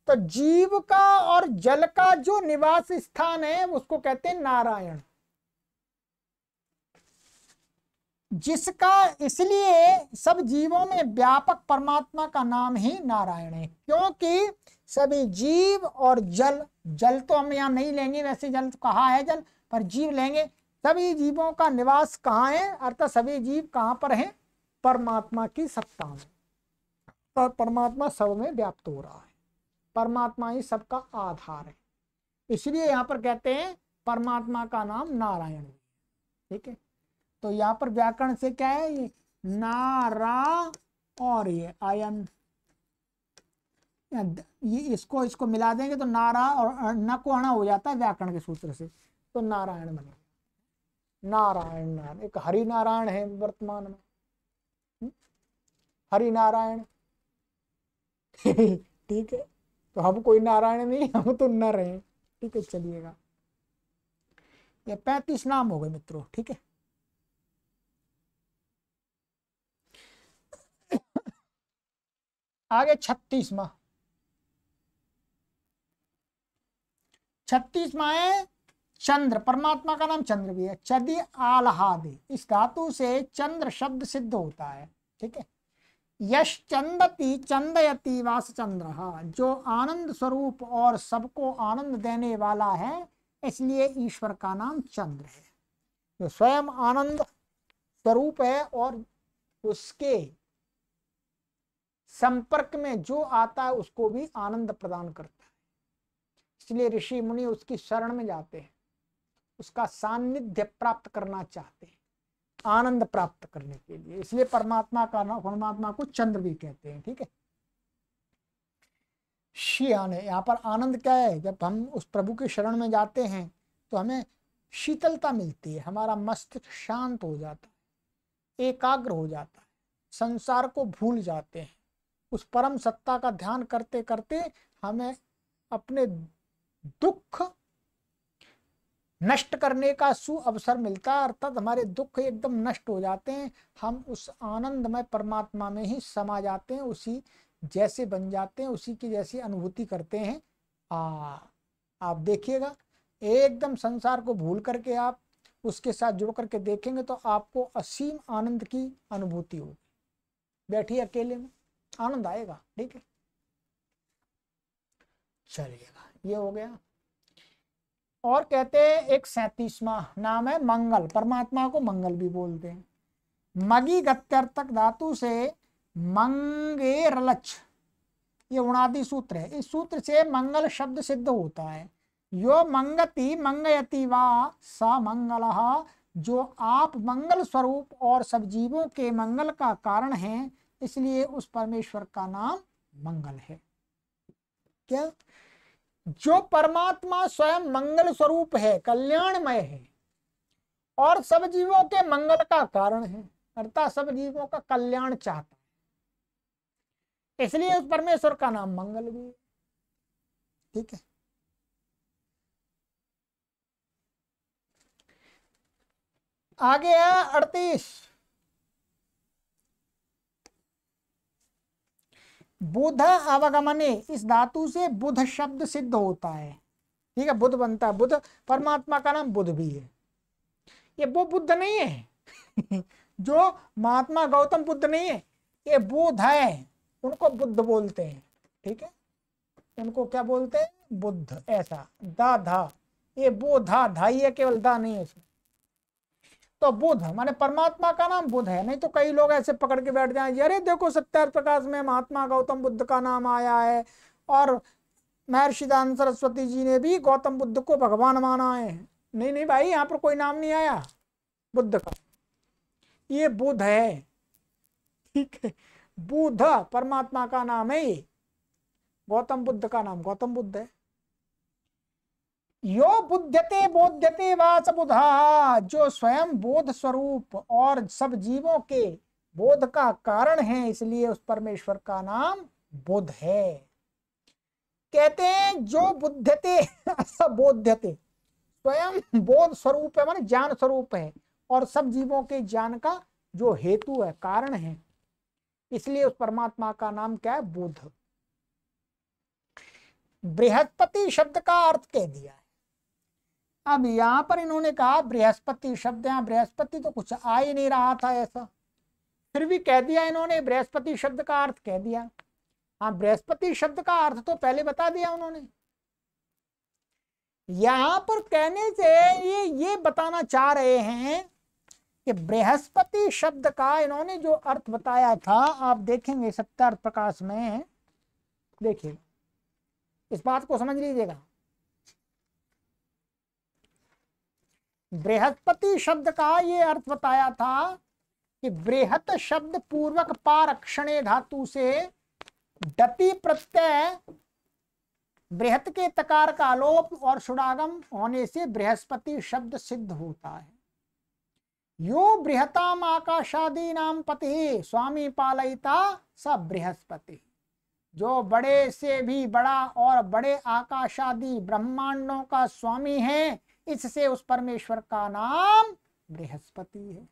तो जीव का और जल का जो निवास स्थान है उसको कहते हैं नारायण, जिसका इसलिए सब जीवों में व्यापक परमात्मा का नाम ही नारायण है, क्योंकि सभी जीव और जल, जल तो हम यहाँ नहीं लेंगे, वैसे जल कहाँ है जल, पर जीव लेंगे। सभी जीवों का निवास कहाँ है, अर्थात सभी जीव कहाँ पर हैं, परमात्मा की सत्ता में, और परमात्मा सब में व्याप्त हो रहा है, परमात्मा ही सबका आधार है। इसलिए यहाँ पर कहते हैं परमात्मा का नाम नारायण। ठीक है, तो यहाँ पर व्याकरण से क्या है, ये नारा और ये आयन, ये इसको मिला देंगे तो नारा और न को अणा हो जाता है व्याकरण के सूत्र से, तो नारायण बनेगा। नारायण, नारायण एक हरि नारायण है वर्तमान में, हरि नारायण। ठीक है, तो हम कोई नारायण नहीं, हम तो नर हैं। ठीक है, चलिएगा, ये 35 नाम हो गए मित्रों। ठीक है, आगे 36वां है चंद्र। परमात्मा का नाम चंद्र भी है। चदि आल्हादि, इस धातु से चंद्र शब्द सिद्ध होता है। ठीक है, यश चंदती चंदयति वास चंद्र, जो आनंद स्वरूप और सबको आनंद देने वाला है, इसलिए ईश्वर का नाम चंद्र है। जो स्वयं आनंद स्वरूप है और उसके संपर्क में जो आता है उसको भी आनंद प्रदान करता है। इसलिए ऋषि मुनि उसकी शरण में जाते हैं, उसका सानिध्य प्राप्त करना चाहते हैं, आनंद प्राप्त करने के लिए। इसलिए परमात्मा को चंद्र भी कहते हैं। ठीक है, शियान है, यहाँ पर आनंद क्या है, जब हम उस प्रभु की शरण में जाते हैं तो हमें शीतलता मिलती है, हमारा मस्तिष्क शांत हो जाता है, एकाग्र हो जाता है, संसार को भूल जाते हैं। उस परम सत्ता का ध्यान करते करते हमें अपने दुख नष्ट करने का सु अवसर मिलता है, अर्थात हमारे दुख एकदम नष्ट हो जाते हैं। हम उस आनंदमय परमात्मा में ही समा जाते हैं, उसी जैसे बन जाते हैं, उसी की जैसी अनुभूति करते हैं। आप देखिएगा, एकदम संसार को भूल करके आप उसके साथ जुड़ करके देखेंगे तो आपको असीम आनंद की अनुभूति होगी। बैठिए अकेले में, आनंद आएगा। ठीक है, चलिएगा, ये हो गया। और कहते हैं एक 37वां नाम है मंगल। परमात्मा को मंगल भी बोलते हैं। मगी गत्यर्थक धातु से मंगेरलच, ये उणादि सूत्र है। इस सूत्र से मंगल शब्द सिद्ध होता है। यो मंगति मंगयति वा स मंगलः, जो आप मंगल स्वरूप और सब जीवों के मंगल का कारण हैं, इसलिए उस परमेश्वर का नाम मंगल है। क्या, जो परमात्मा स्वयं मंगल स्वरूप है, कल्याणमय है और सब जीवों के मंगल का कारण है, अर्थात सब जीवों का कल्याण चाहता है, इसलिए उस परमेश्वर का नाम मंगल भी है। ठीक है, आगे है 38, बुध अवगमने। इस धातु से बुध शब्द सिद्ध होता है। ठीक है, बुध बनता है, बुध, परमात्मा का नाम बुध भी है। ये वो बुद्ध नहीं है जो महात्मा गौतम बुद्ध नहीं है, ये बुध है, उनको बुद्ध बोलते हैं। ठीक है, उनको क्या बोलते हैं, बुद्ध। ऐसा दा धा, ये बोधा धाई है, केवल दा नहीं है इसमें। तो बुध माने परमात्मा का नाम बुध है। नहीं तो कई लोग ऐसे पकड़ के बैठ जाएंगे, अरे देखो सत्यार्थ प्रकाश में महात्मा गौतम बुद्ध का नाम आया है और महर्षि दयानंद सरस्वती जी ने भी गौतम बुद्ध को भगवान माना है। नहीं नहीं भाई, यहाँ पर कोई नाम नहीं आया बुद्ध का, ये बुध है। ठीक है, बुध परमात्मा का नाम है, ये गौतम बुद्ध का नाम गौतम बुद्ध है। यो बुध्यते बोध्यते वाच बुधा, जो स्वयं बोध स्वरूप और सब जीवों के बोध का कारण है, इसलिए उस परमेश्वर का नाम बुध है। कहते हैं जो बुध्यते बोध्यते, स्वयं बोध स्वरूप है, माने ज्ञान स्वरूप है और सब जीवों के ज्ञान का जो हेतु है, कारण है, इसलिए उस परमात्मा का नाम क्या है, बुध। बृहस्पति शब्द का अर्थ कह दिया है। अब यहां पर इन्होंने कहा बृहस्पति शब्द, यहाँ बृहस्पति तो कुछ आ ही नहीं रहा था ऐसा, फिर भी कह दिया इन्होंने, बृहस्पति शब्द का अर्थ कह दिया। हाँ, बृहस्पति शब्द का अर्थ तो पहले बता दिया उन्होंने। यहां पर कहने से ये बताना चाह रहे हैं कि बृहस्पति शब्द का इन्होंने जो अर्थ बताया था, आप देखेंगे सत्यार्थ प्रकाश में, देखिए इस बात को समझ लीजिएगा। बृहस्पति शब्द का ये अर्थ बताया था कि बृहत शब्द पूर्वक पारक्षणे धातु से डति प्रत्यय बृहत के तकार का आलोप और शुडागम होने से बृहस्पति शब्द सिद्ध होता है। यो बृहताम आकाशादी नाम पति स्वामी पालयिता स बृहस्पति, जो बड़े से भी बड़ा और बड़े आकाशादी ब्रह्मांडों का स्वामी है, इससे उस परमेश्वर का नाम बृहस्पति है।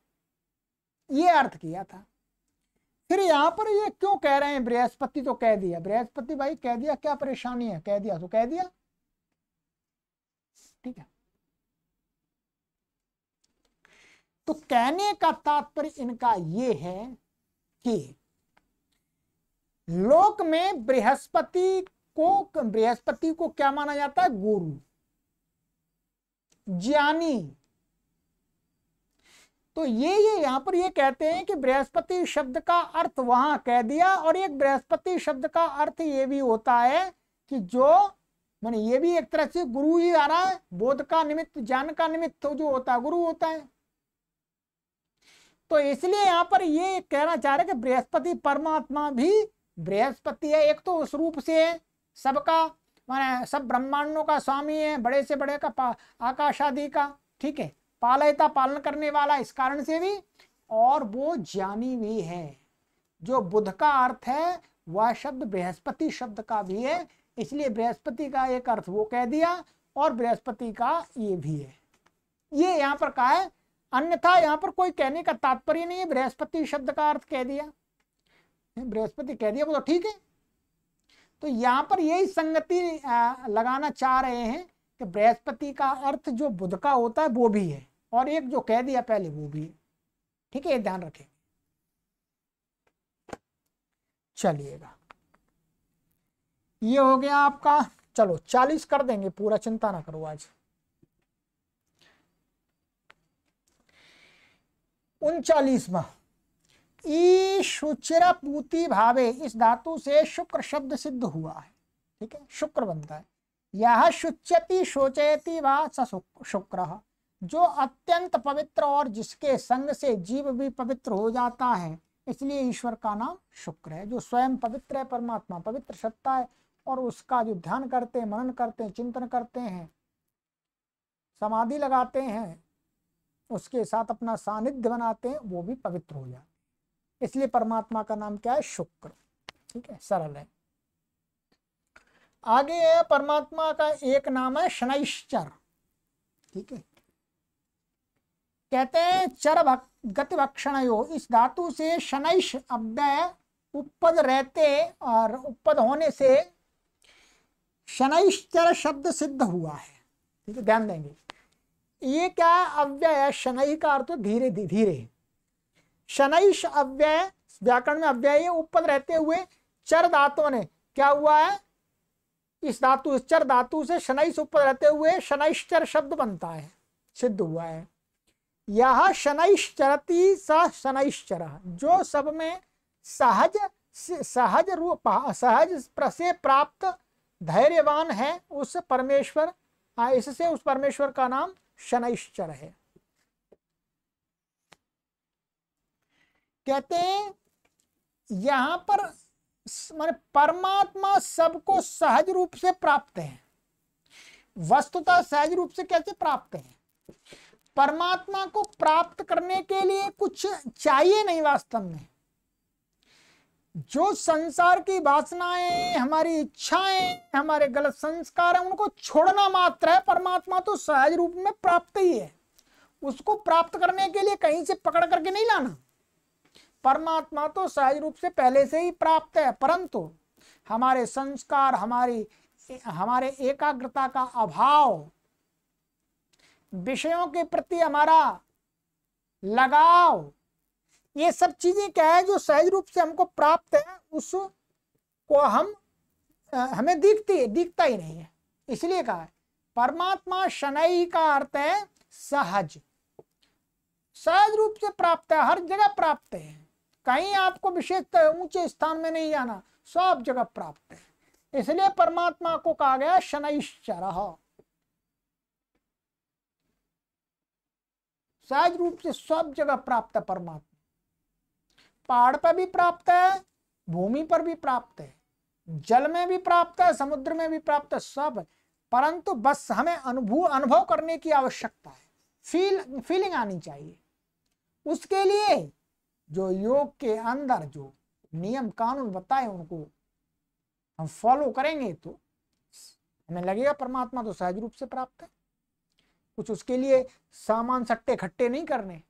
ये अर्थ किया था। फिर यहां पर ये क्यों कह रहे हैं बृहस्पति? तो कह दिया, बृहस्पति भाई कह दिया, क्या परेशानी है? कह दिया तो कह दिया, ठीक है। तो कहने का तात्पर्य इनका ये है कि लोक में बृहस्पति को क्या माना जाता है? गुरु, ज्ञानी। तो ये यहां पर ये कहते हैं कि बृहस्पति शब्द का अर्थ वहां कह दिया, और एक बृहस्पति शब्द का अर्थ ये भी होता है कि जो माने ये भी एक तरह से गुरु ही आ रहा है, बोध का निमित्त, ज्ञान का निमित्त तो जो होता है गुरु होता है। तो इसलिए यहां पर ये कहना चाह रहे कि बृहस्पति परमात्मा भी बृहस्पति है। एक तो उस रूप से सबका माने सब ब्रह्मांडों का स्वामी है, बड़े से बड़े का आकाश आदि का, ठीक है, पालयता पालन करने वाला इस कारण से भी, और वो ज्ञानी भी है। जो बुध का अर्थ है वह शब्द बृहस्पति शब्द का भी है, इसलिए बृहस्पति का एक अर्थ वो कह दिया और बृहस्पति का ये भी है। ये यहाँ पर कहा है, अन्यथा यहाँ पर कोई कहने का तात्पर्य नहीं है बृहस्पति शब्द का अर्थ कह दिया, बृहस्पति कह दिया वो तो ठीक है। तो यहाँ पर यही संगति लगाना चाह रहे हैं कि बृहस्पति का अर्थ जो बुध का होता है वो भी है, और एक जो कह दिया पहले वो भी है, ठीक है, ये ध्यान रखें। चलिएगा, ये हो गया आपका। चलो 40 कर देंगे पूरा, चिंता ना करो। आज 39वां, ईशुचिर पूति भावे, इस धातु से शुक्र शब्द सिद्ध हुआ है, ठीक है, शुक्र बनता है। यह शुच्यति शोचयति वा स शुक्र, जो अत्यंत पवित्र और जिसके संग से जीव भी पवित्र हो जाता है, इसलिए ईश्वर का नाम शुक्र है। जो स्वयं पवित्र है, परमात्मा पवित्र सत्ता है, और उसका जो ध्यान करते हैं, मनन करते हैं, चिंतन करते हैं, समाधि लगाते हैं, उसके साथ अपना सानिध्य बनाते हैं, वो भी पवित्र हो जाते, इसलिए परमात्मा का नाम क्या है? शुक्र, ठीक है, सरल है। आगे है परमात्मा का एक नाम है शनैश्चर, ठीक है। कहते हैं चर गति भक्षणयो, इस धातु से शनैश अव्यय उपपद रहते और उपपद होने से शनैश्चर शब्द सिद्ध हुआ है, ठीक है, ध्यान देंगे। ये क्या अव्यय? शनै का अर्थ धीरे धीरे, शनैश अव्यय, व्याकरण में अव्यय उपपद रहते हुए चर धातु ने क्या हुआ है? इस धातु चर धातु से शनैश उपपद रहते हुए शनैश्चर शब्द बनता है, सिद्ध हुआ है। यह शनैश्चरति स शनैश्चर, जो सब में सहज रूप सहज से प्राप्त धैर्यवान है, उस परमेश्वर, इससे उस परमेश्वर का नाम शनैश्चर है। कहते हैं यहां पर माने परमात्मा सबको सहज रूप से प्राप्त है। वस्तुतः सहज रूप से कैसे प्राप्त है? परमात्मा को प्राप्त करने के लिए कुछ चाहिए नहीं। वास्तव में जो संसार की वासनाएं, हमारी इच्छाएं, हमारे गलत संस्कार हैं, उनको छोड़ना मात्र है। परमात्मा तो सहज रूप में प्राप्त ही है। उसको प्राप्त करने के लिए कहीं से पकड़ करके नहीं लाना। परमात्मा तो सहज रूप से पहले से ही प्राप्त है, परंतु हमारे संस्कार, हमारे एकाग्रता का अभाव, विषयों के प्रति हमारा लगाव, ये सब चीजें क्या है जो सहज रूप से हमको प्राप्त है, उस को हमें दिखता ही नहीं है, इसलिए कहा है परमात्मा शनैः का अर्थ है सहज, सहज रूप से प्राप्त है, हर जगह प्राप्त है, कहीं आपको विशेष ऊंचे स्थान में नहीं जाना, सब जगह प्राप्त है, इसलिए परमात्मा को कहा गया शनैश्चरः, सहज रूप से सब जगह प्राप्त है परमात्मा, पहाड़ पर भी प्राप्त है, भूमि पर भी प्राप्त है, जल में भी प्राप्त है, समुद्र में भी प्राप्त है, सब है, परंतु बस हमें अनुभव करने की आवश्यकता है, फीलिंग आनी चाहिए। उसके लिए जो योग के अंदर जो नियम कानून बताए उनको हम फॉलो करेंगे तो हमें लगेगा परमात्मा तो सहज रूप से प्राप्त है। कुछ उसके लिए सामान सट्टे खट्टे नहीं करने,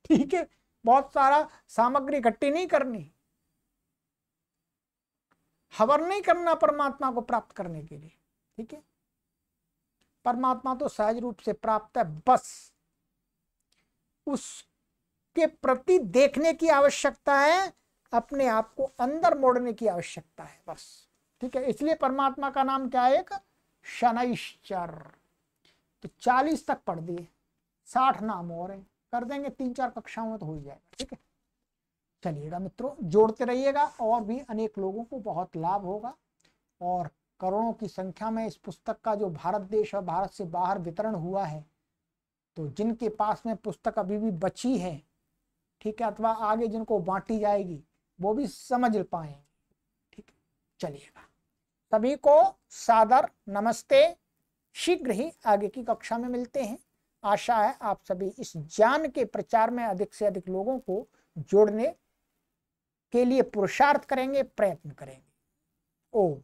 ठीक है, बहुत सारा सामग्री इकट्ठी नहीं करनी, हवन नहीं करना परमात्मा को प्राप्त करने के लिए, ठीक है। परमात्मा तो सहज रूप से प्राप्त है, बस उसके प्रति देखने की आवश्यकता है, अपने आप को अंदर मोड़ने की आवश्यकता है, बस, ठीक है। इसलिए परमात्मा का नाम क्या है? एक शनैश्चर। तो 40 तक पढ़ दिए, 60 नाम और हैं, कर देंगे 3-4 कक्षाओं में तो हो जाएगा, ठीक है। चलिएगा मित्रों, जोड़ते रहिएगा और भी अनेक लोगों को बहुत लाभ होगा, और करोड़ों की संख्या में इस पुस्तक का जो भारत देश और भारत से बाहर वितरण हुआ है, तो जिनके पास में पुस्तक अभी भी बची है, ठीक है, अथवा आगे जिनको बांटी जाएगी वो भी समझ पाएंगे, ठीक है। चलिएगा, सभी को सादर नमस्ते, शीघ्र ही आगे की कक्षा में मिलते हैं। आशा है आप सभी इस ज्ञान के प्रचार में अधिक से अधिक लोगों को जोड़ने के लिए पुरुषार्थ करेंगे, प्रयत्न करेंगे। ओम।